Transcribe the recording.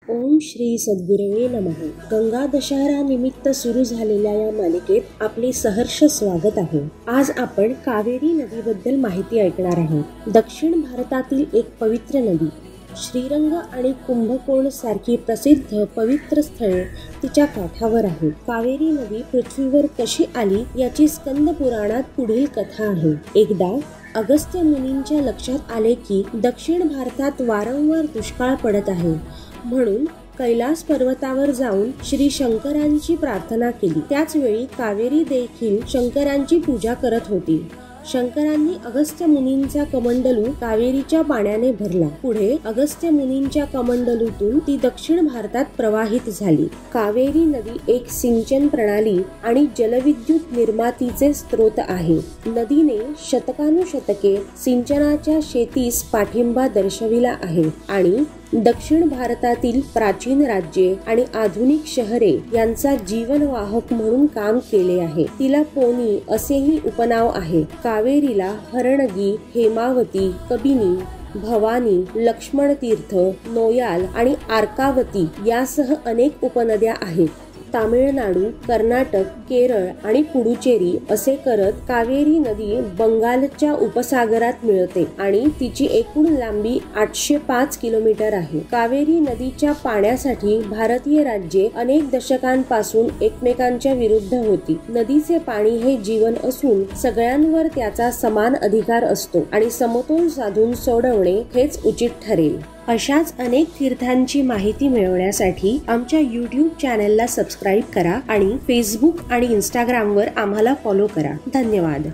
ओम श्री सद्गुरवे नमः। गंगा दशहरा निमित्त सुरू झालेल्या या मालिकेत आपले सहर्ष स्वागत आहे। आज आपण कावेरी नदीबद्दल माहिती ऐकणार आहोत। दक्षिण भारतातील एक पवित्र नदी, श्रीरंग आणि कुंभकोण सारखी प्रसिद्ध पवित्र स्थळे तिच्या काठावर आहेत। कावेरी नदी पृथ्वीवर कशी आली याची स्कंद पुराणात पुढील कथा आहे। एकदा अगस्त्य मुनींच्या लक्षात आले की दक्षिण भारतात वारंवार दुष्काळ पडत आहे, म्हणून कैलास पर्वतावर जाऊन श्री शंकरांची प्रार्थना केली। त्याच वेळी कावेरी देखील शंकरांची पूजा करत होती। शंकरांनी अगस्त्य मुनींचा कमंडलू कावेरीच्या पाण्याने भरला। पुढे अगस्त्य मुनींच्या कमंडलूतून ती दक्षिण भारतात प्रवाहित झाली। कावेरी नदी एक सिंचन प्रणाली आणि जलविद्युत निर्मितीचे स्रोत आहे। नदीने शतकानुशतके सिंचनाच्या शेतीस पाठिंबा दर्शविला आहे आणि दक्षिण भारतातील प्राचीन राज्ये आणि आधुनिक शहरे यांचा जीवनवाहक म्हणून काम केले आहे। तिला पोनी असेही उपनाव आहे। कावेरीला हरणगी, हेमावती, कबिनी, भवानी, लक्ष्मणतीर्थ, नोयाल आणि आर्कावती यासह अनेक उपनद्या आहेत। तामिळनाडू, कर्नाटक, केरळ आणि पुडुचेरी असे करत कावेरी नदी बंगालच्या उपसागरात मिळते आणि तिची एकूण लांबी 805 किलोमीटर आहे। कावेरी नदीच्या पाण्यासाठी भारतीय राज्ये अनेक दशकांपासून एकमेकांच्या विरुद्ध होती। नदीचे पाणी हे जीवन असून सगळ्यांवर त्याचा समान अधिकार असतो आणि समतोल साधून सोडवणे हेच उचित ठरेल। अशाच अनेक तीर्थांची माहिती मिळवण्यासाठी आमच्या YouTube चॅनलला सबस्क्राईब करा आणि Facebook आणि Instagramवर आम्हाला फॉलो करा। धन्यवाद।